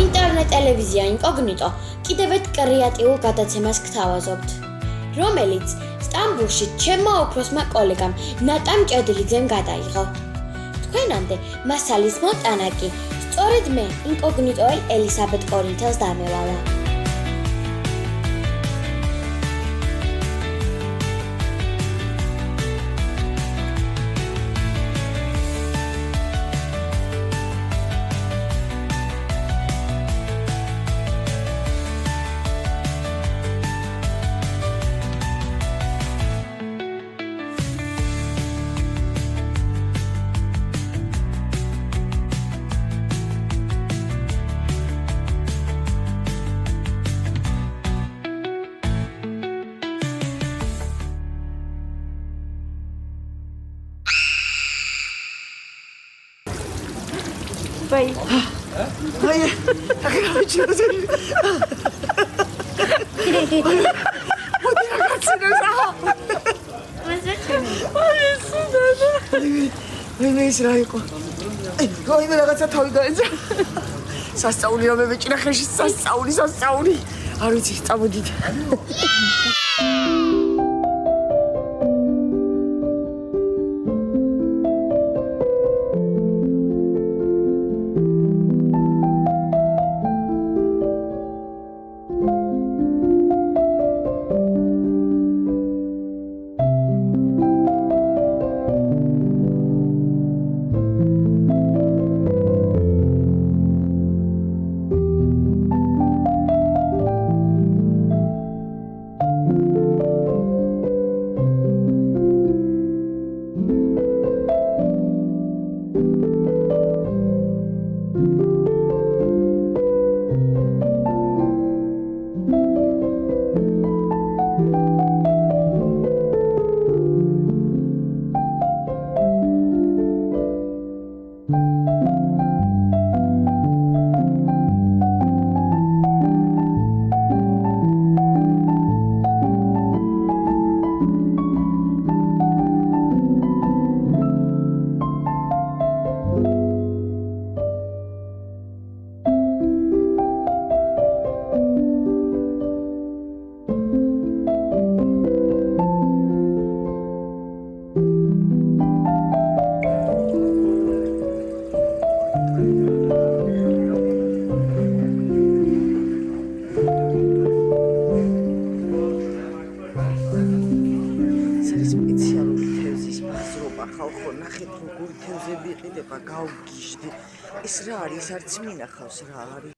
ინტერნეტ ტელევიზია ინკოგნიტო კიდევ ერთ კრეატიულ გადაცემას გთავაზობთ, რომელიც სტამბულში ჩემმა უფროსმა კოლეგამ ნატამ ჭედლიძემ გადაიღო. თქვენამდე მასალის მოტანა კი სწორედ მე ინკოგნიტოელ ელისაბედ კორინთელს დამევალა. Vai. Vai. Ragazzi, ragazzi, non so. Ma succede? მე ის რა იყო? აი მე რაღაცა თავი გაეცა. სასწაული რომ მეჭირა ხელში სასწაული. არ ვიცი, წამოდით. ეს რა არის? არც მინახავს რა არის.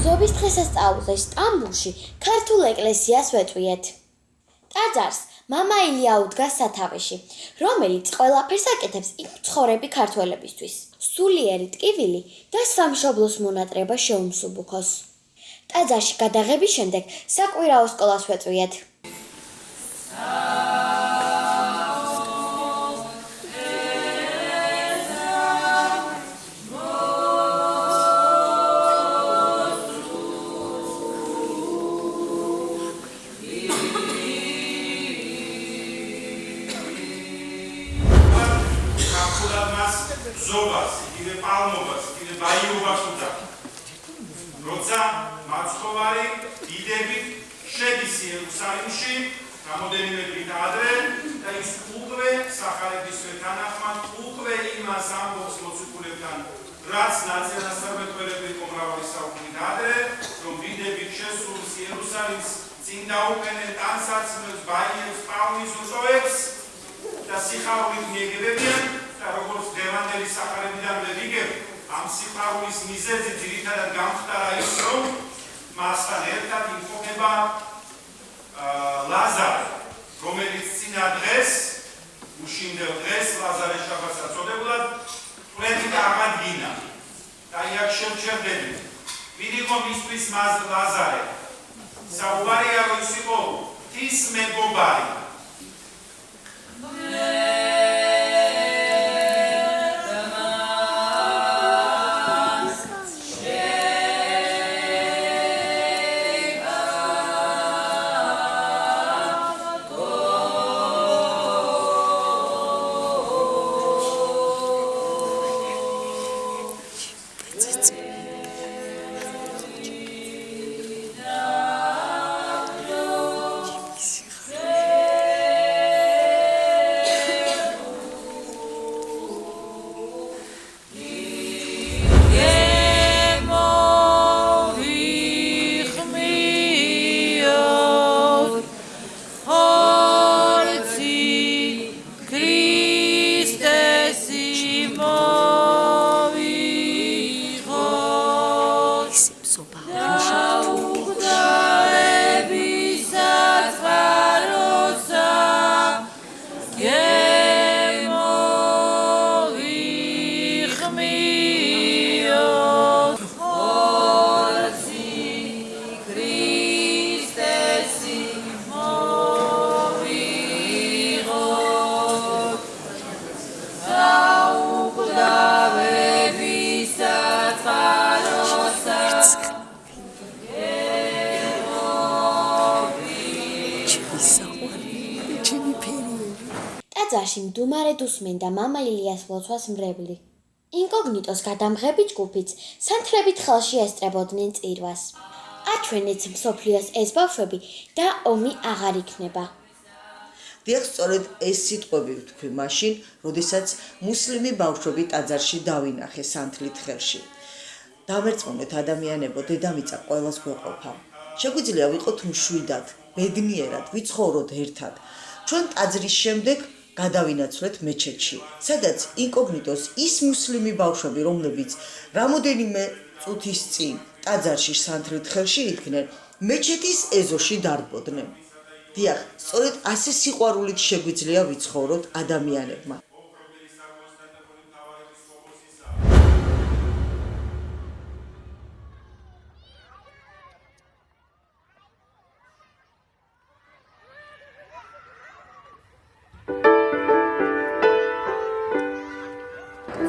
ზობის დღესასწაულზე სტამბულში ქართულ ეკლესიას ვეწვიეთ. ტაძარს მამა ილია უდგას სათავეში, რომელიც ყველაფერს აკეთებს იმ მცხოვრები ქართველებისთვის. სულიერი ტკივილი და სამშობლოს მონატრება შეუმსუბუქოს. ტაძარში გადაღების შემდეგ საკვირაო სკოლას ვეწვიეთ. ბრძობას, იგივე პალმობას, იგივე ბაიობას უნდა. როცა მაცხოვარი დიდებით შედის იერუსალიმში, რამოდენიმე დღით ადრე და ის უკვე სახალეთისვე თანახმად უკვე იმას ამბობს მოციქულებთან, რაც ნაციონალ-სამეფოებრივი მრავალი საუკუნით ადრე, რომ დიდებით შესულს იერუსალიმს წინ დაუყენენ ტანსაცმელს, ბაიებს, პალმის უზოებს და სიხარულით მიეგებებიან და როგორც დღევანდელი სახარებიდანვე ვიგებ, ამ სიხარულის მიზეზი ძირითადად გამხდარა ის, რომ მასთან ერთად იმყოფება ლაზარე, რომელიც წინა დღეს, უშინდელ დღეს ლაზარე შაბათს აწოდებულად ყველით აღადგინა და იქ შევჩერდები. ვინ იყო მისთვის მას ლაზარე? საუბარია რომ ის იყო ღვთის მეგობარი. ტაძარში მდუმარე დუსმენდა მამა ილიას ლოცვას მრევლი. ინკოგნიტოს გადამღები ჯგუფიც სანთლებით ხელში ესწრებოდნენ წირვას. აჩვენეთ მსოფლიოს ეს ბავშვები და ომი აღარ იქნება. დიახ, სწორედ ეს სიტყვები ვთქვი მაშინ, როდესაც მუსლიმი ბავშვები ტაძარში დავინახე სანთლით ხელში. დამერწმუნეთ ადამიანებო, დედამიწა ყველას გვეყოფა. შეგვიძლია ვიყოთ მშვიდად, ბედნიერად, ვიცხოვროთ ერთად. ჩვენ ტაძრის შემდეგ გადავინაცვლეთ მეჩეთში, სადაც ინკოგნიტოს ის მუსლიმი ბავშვები, რომლებიც რამოდენიმე წუთის წინ ტაძარში სანთლით ხელში იდგნენ, მეჩეთის ეზოში დარბოდნენ. დიახ, სწორედ ასე სიყვარულით შეგვიძლია ვიცხოვროთ ადამიანებმა.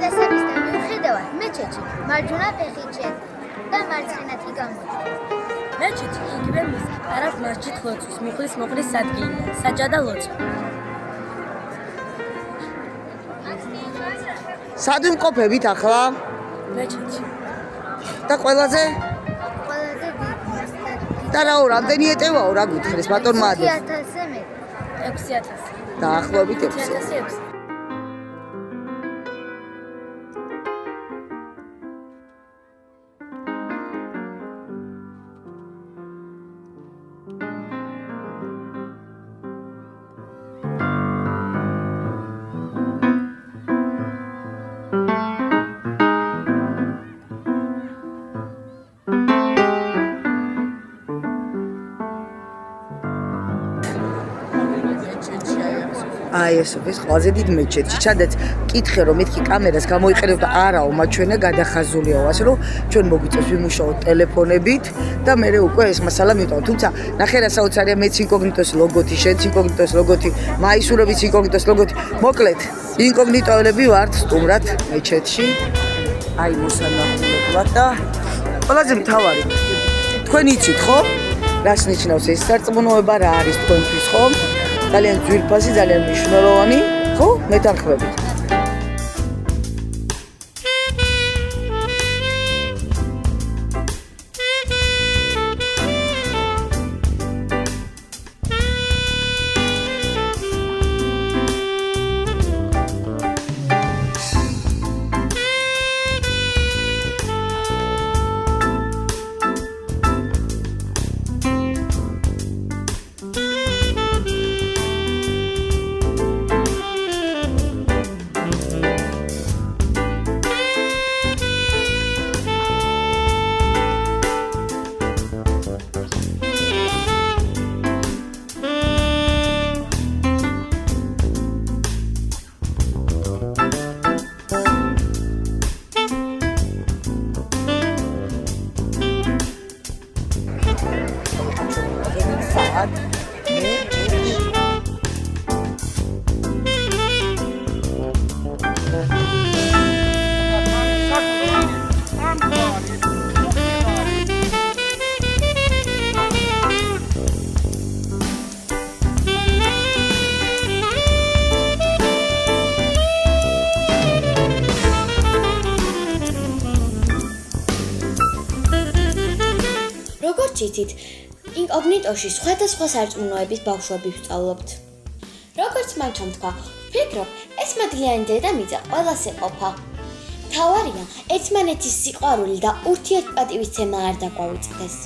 წესებისგან მიუხედავად, მეჩეთში მარჯვენა ფეხით შედგა და მარცხენათი გამოჩნდა. მეჩეთი იგივე მის არაბ მასჯიდ ლოცვის მუხლის მოყრის ადგილია, საჯადა ლოცვა. სად ვიმყოფებით ახლა? მეჩეთში. და ყველაზე ყველაზე დიდი და რაო, რამდენი ეტევაო, რა გითხრეს ბატონმა ადრე? 6000-ზე მეტი. 6000. დაახლოებით 6. 6006. აი ეს არის ყველაზე დიდ მეჩეთში, სადაც კითხე რომ მეთქი კამერას გამოიყენებ და არაო, მაჩვენე გადახაზულიაო, ასე რომ ჩვენ მოგვიწევს ვიმუშაოთ ტელეფონებით და მე უკვე ეს მასალა მივტოვოთ. თუმცა ნახე რა საოცარია, მეც ინკოგნიტოს ლოგოთი, შენც ინკოგნიტოს ლოგოთი, მაისურებიც ინკოგნიტოს ლოგოთი. მოკლედ, ინკოგნიტოელები ვართ სტუმრად მეჩეთში. აი მოსანახულებლად და ყველაზე მთავარი თქვენ იცით ხო? რას ნიშნავს ეს სარწმუნოება, რა არის თქვენთვის ხო? ძალიან ძვირფასი, ძალიან მნიშვნელოვანი, ხო? მეთანხმებით. როგორც იცით, ინკოგნიტოში სხვადასხვა სარწმუნოების ბავშვები ვსწავლობთ. როგორც მანჩამ თქვა, ვფიქრობ, ეს მადლიანი დედამიწა ყველას ეყოფა. მთავარია, ერთმანეთის სიყვარული და ურთიერთპატივისცემა არ დაგვაუწყდეს.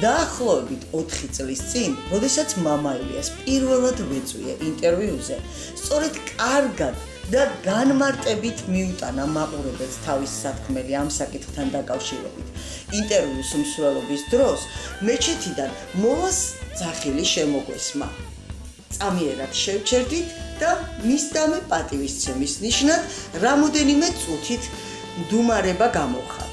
დაახლოებით 4 წლის წინ, როდესაც მამა ილიას პირველად ვეწვია ინტერვიუზე, სწორედ კარგად და განმარტებით მიუტანა მაყურებელს თავის სათქმელი ამ საკითხთან დაკავშირებით. ინტერვიუს მსვლელობის დროს მეჩეთიდან მოვას ძახილი შემოგვესმა. წამიერად შევჩერდით და მისდამე პატივისცემის ნიშნად რამოდენიმე წუთით მდუმარება გამოვხატეთ.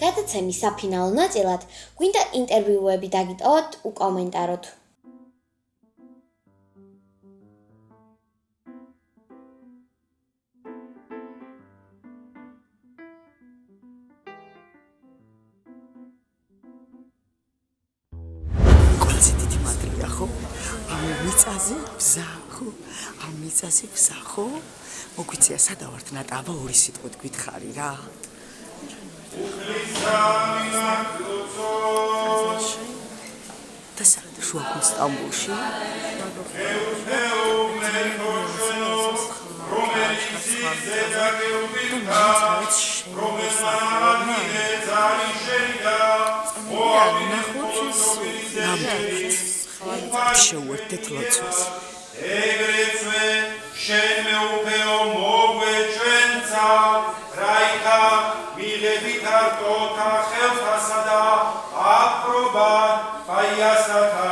გადაცემის საფინალო ნაწილად გვინდა ინტერვიუები დაგიტოვოთ უკომენტაროთ. ყველაზე დიდი მადლია ხო? ამ მიწაზე გზა ხო? ამ მიწაზე გზა ხო? მოგვიწია სადავართ ნატავა ორი სიტყვით გითხარი რა. და საერთოდ შუა სტამბულში შეუერთდეთ ლოცვას. ეგრეთვე შენ მეუფეო მოგვეჩვენცა რაიქა მიღებით არტოთა ხელთასა და აპრობა პაიასათა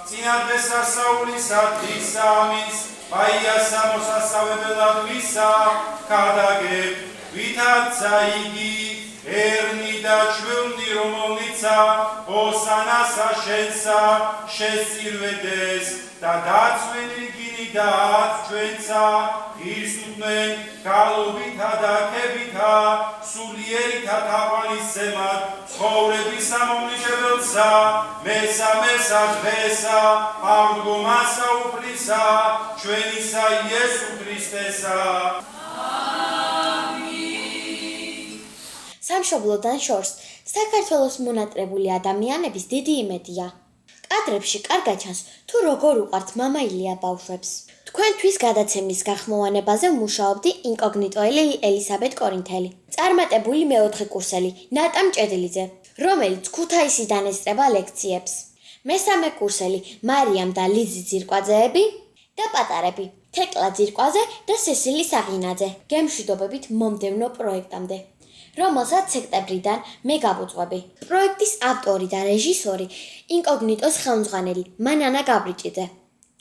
წინადღეს სასაულისათვის ამის პაიასა მოსასწავებელად ვისა გადაგებ ვითარცა იგი ერნი და ჩვეულნი რომელნიცა ოსანასა შენსა შესწირვედეს და დაცვენი გინი და ჩვენსა ისუნენ გალობითა და ქებითა სულიერითა თაყვანისცემად ცხოვრების ამომრიჩებელსა მესამესა დღესა აღდგომასა უფლისა ჩვენისა იესო ქრისტესა. სამშობლოდან შორს საქართველოს მონატრებული ადამიანების დიდი იმედია. კადრებში კარგად ჩანს თუ როგორ უყვართ მამა ილია ბავშვებს. თქვენთვის გადაცემის გახმოვანებაზე მუშაობდი ინკოგნიტოელი ელისაბედ კორინთელი. წარმატებული მეოთხე კურსელი ნატა მჭედლიძე, რომელიც ქუთაისიდან ესწრება ლექციებს. მესამე კურსელი მარიამ და ლიზი ძირკვაძეები და პატარები თეკლა ძირკვაძე და სესილი საღინაძე. გემშვიდობებით მომდევნო პროექტამდე, რომელსაც სექტემბრიდან მე გავუძღვები. პროექტის ავტორი და რეჟისორი ინკოგნიტოს ხელმძღვანელი მანანა გაბრიჭიძე.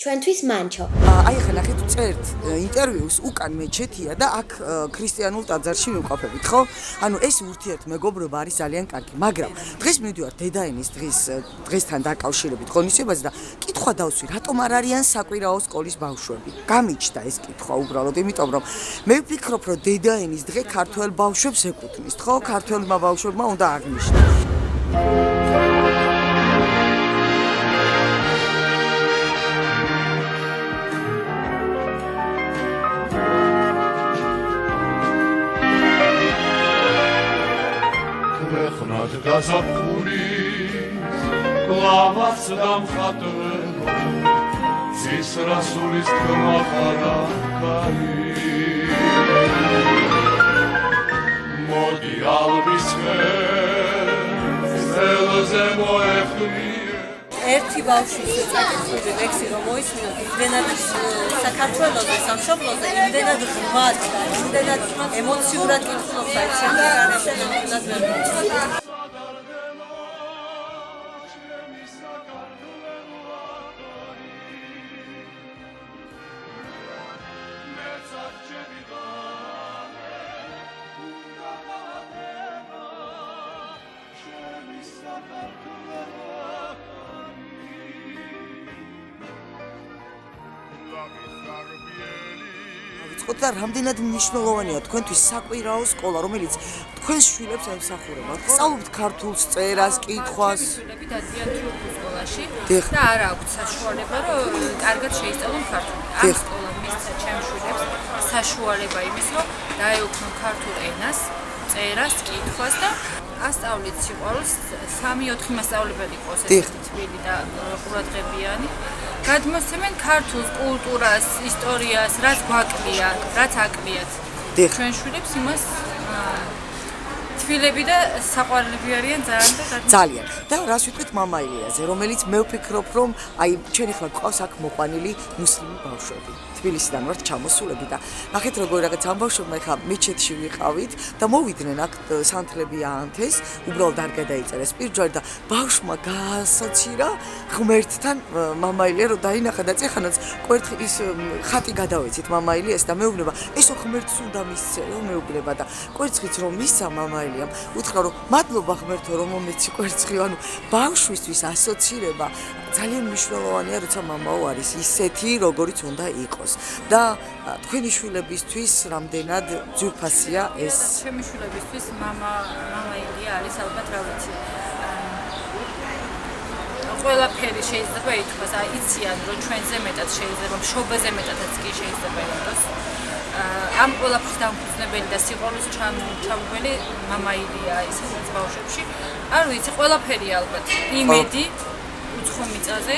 ჩვენთვის მანჩო. აი ახლა ნახეთ წერთ ინტერვიუს უკან მეჩეთია და აქ ქრისტიანულ ტაძარში ვიმყოფებით, ხო? ანუ ეს ურთიერთმეგობრობა არის ძალიან კარგი, მაგრამ დღეს მივდივარ დედაენის დღესთან დაკავშირებით ღონისძიებაზე და კითხვა დავსვი, რატომ არ არიან საკვირაო სკოლის ბავშვები? გამიჩნდა ეს კითხვა უბრალოდ, იმიტომ რომ მე ვფიქრობ, რომ დედაენის დღე ქართველ ბავშვებს ეკუთვნის, ხო? ქართველმა ბავშვებმა უნდა აღნიშნოს. გაზაფხულის კლავაც დამხატველო ძის რასულის თქმა ხარაკარი მოდი ალბის ხელზე მოეხმი ერთი ბავშვის წაკითხული ლექსი რომ მოისმინოთ იმდენად საქართველოზე სამშობლოზე იმდენად ღრმად და იმდენად ემოციურად კითხულობს აი შემდგარი და რამდენად მნიშვნელოვანია თქვენთვის საკვირაო სკოლა, რომელიც თქვენს შვილებს ემსახურება. სწავლობთ ქართულს, წერას, კითხვას. შვილები დადიან თურქულ სკოლაში და არ აქვთ საშუალება, რომ კარგად შეისწავლონ ქართული. ამ სკოლამ მისცა ჩემს შვილებს საშუალება იმის, რომ დაეუფლონ ქართულ ენას, წერას, კითხვას და ასწავლეთ სიყვარულს 3-4 მასწავლებელი ყავს ესეთი თბილი და ყურადღებიანი. გადმოსცემენ ქართულ კულტურას, ისტორიას, რაც გვაკლია, რაც აკლიათ. ჩვენ შვილებს იმას თბილები და საყვარლები არიან ძალიან და რას ვიტყვით მამა ილიაზე, რომელიც მე ვფიქრობ, რომ აი ჩვენ ახლა გვყავს აქ მოყვანილი მუსლიმი ბავშვები. თბილისიდან ვართ ჩამოსულები და ნახეთ როგორ რაღაც ამ ბავშვებმა ახლა მეჩეთში ვიყავით და მოვიდნენ აქ სანთლები აანთეს, უბრალოდ არ გადაიწერეს პირჯვარი და ბავშვმა გაასაცირა ღმერთთან მამა ილია რომ დაინახა და წეხანაც კვერთხის ხატი გადავეცით მამა ილიას და მეუბნება ესო ღმერთს უნდა მისცეო მეუბნება და კვერცხიც რომ მისცა მამა ილიამ უთხრა რომ მადლობა ღმერთო რომ მომეცი კვერცხი ანუ ბავშვისთვის ასოცირება ძალიან მნიშვნელოვანია როცა მამაო არის ისეთი როგორიც უნდა იყოს და თქვენი შვილებისთვის რამდენად ძვირფასია ეს ჩემი შვილებისთვის მამა ილია არის ალბათ რა ვიცი ყველაფერი შეიძლება ითქვას აი იციან რომ ჩვენზე მეტად შეიძლება მშობაზე მეტადაც კი შეიძლება იყოს ამ ყველაფრის დამფუძნებელი და სიყვარულის ჩამოგველი მამა ილია ისედაც ბავშვებში არ ვიცი ყველაფერი ალბათ იმედი უცხო მიწაზე.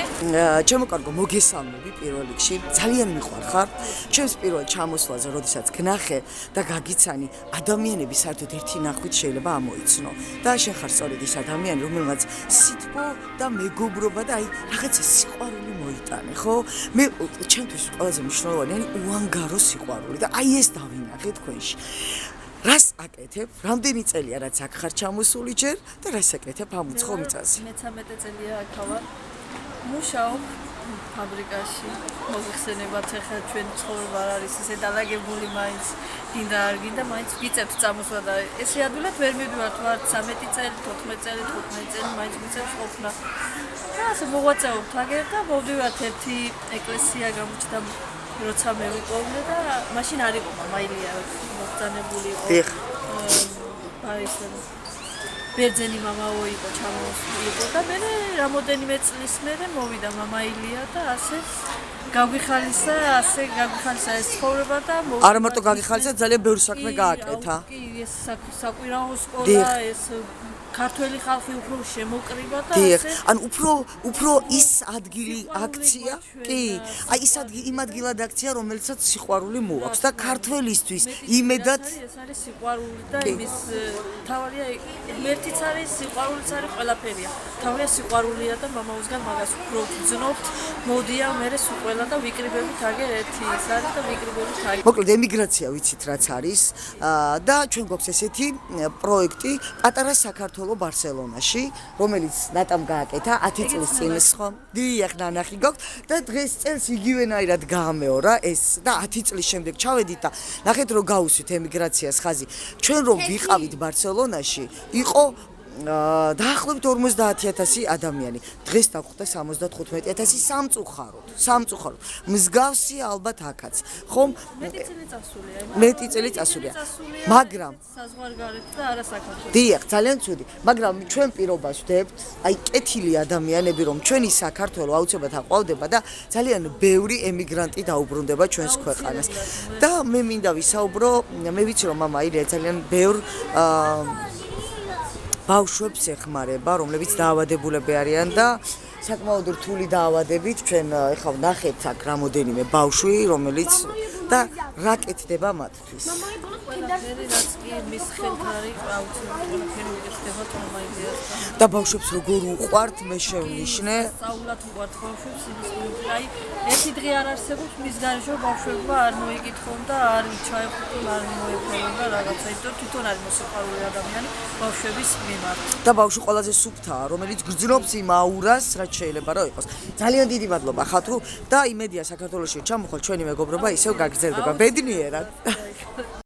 ჩემო კარგო, მოგესალმები პირველ რიგში. ძალიან მიყვარხარ. ჩემს პირველ ჩამოსვლაზე, როდესაც გნახე და გაგიცანი, ადამიანები საერთოდ ერთი ნახვით შეიძლება ამოიცნო. და შენ ხარ სწორედ ის ადამიანი, რომელმაც სითბო და მეგობრობა და აი რაღაცა სიყვარული მოიტანე, ხო? მე ჩემთვის ყველაზე მნიშვნელოვანი უანგარო სიყვარული და აი ეს დავინახე თქვენში. რას აკეთებ? რამდენი წელია რაც აქ ხარ ჩამოსული ჯერ და რას აკეთებ ამ უცხო მიწაზე? 13 წელია აქ ვარ. მუშაობ ფაბრიკაში. მოგხსენებათ ახლა ჩვენ ცხოვრება არ არის ესე დალაგებული მაინც გინდა არ გინდა მაინც ვიწევთ წამოსვლა და ესე ადვილად ვერ მივდივართ ვარ 13 წელი, 14 წელი, 15 წელი მაინც ვიწევთ ყოფნა. და ასე მოღვაწეობთ აგერ და მოვდივართ ერთი ეკლესია გამოჩნდა როცა მე ვიპოვე და მაშინ არ იყო მამა ილია მოგწანებული იყო. აი ეს ბერძენი მამაო იყო ჩამოსული და მე რამოდენიმე წლის მერე მოვიდა მამა ილია და ასე გაგვიხალისა ეს ცხოვრება და არა მარტო გაგვიხალისა ძალიან ბევრი საქმე გააკეთა. კი ეს საკვირაო სკოლა ეს ქართველი ხალხი უფრო შემოკრიბა და ასე ან უფრო ის ადგილი აქცია კი აი ის იმ ადგილად აქცია რომელსაც სიყვარული მოაქვს და ქართველისთვის იმედად ეს არის სიყვარული და იმის თავარია ერთიც არის სიყვარულიც არის ყველაფერია თავია სიყვარულია და მამაოსგან მაგას უფრო ვძნობთ მოდია მე სუყველა და ვიკრიბებით აგერ ერთი ის არის და ვიკრიბებით აგერ მოკლედ ემიგრაცია ვიცით რაც არის და ჩვენ გვაქვს ესეთი პროექტი პატარა საქართველოს ბარსელონაში, რომელიც ნატამ გააკეთა 10 წლის წინ ხო? დიახ, ნანახი გქონდა და დღეს წელს იგივენაირად გაამეორა ეს და 10 წლის შემდეგ ჩავედით და ნახეთ რომ გაუსვით ემიგრაციას ხაზი. ჩვენ რომ ვიყავით ბარსელონაში, იყო დაახლოებით 50,000 ადამიანი. დღეს დაგვხვდა 75,000 სამწუხაროდ. მსგავსი ალბათ აქაც. ხომ? მეტი წელი წასულია. მაგრამ საზღვარგარეთ და არა საქართველოს. დიახ, ძალიან ცუდი. მაგრამ ჩვენ პირობას ვდებთ, აი კეთილი ადამიანები რომ ჩვენი საქართველო აუცილებლად აყვავდება და ძალიან ბევრი ემიგრანტი დაუბრუნდება ჩვენს ქვეყანას. და მე მინდა ვისაუბრო, მე ვიცი რომ მამა ილია ძალიან ბევრ ბავშვებს ეხმარება, რომლებიც დაავადებულები არიან და საკმაოდ რთული დაავადებით ჩვენ ეხლა ვნახეთ აქ რამოდენიმე ბავშვი, რომელიც და რა კეთდება მათთვის. ყველაფერი რაც კი მის ხელთ არის, აუცილებლად ყველაფერი უკეთდება თორმაიდიასთან. და ბავშვებს როგორ უყვართ, მე შევნიშნე. სწავლად უყვართ ბავშვებს, იმის მიმართ, აი, ერთი დღე არ არსებობს მის გარეშე ბავშვებმა არ მოიკითხონ და არ ჩაეხუტონ, არ მოეფერონ და რაღაცა, იმიტომ თვითონ არის მოსიყვარული ადამიანი ბავშვების მიმართ. და ბავშვი ყველაზე სუფთაა, რომელიც გრძნობს იმ აურას, რაც შეიძლება რომ იყოს. ძალიან დიდი მადლობა ხათუ და იმედია საქართველოში ჩამოხვალ ჩვენი მეგობრობა ისევ გაგრძელდება. ბედნიერად.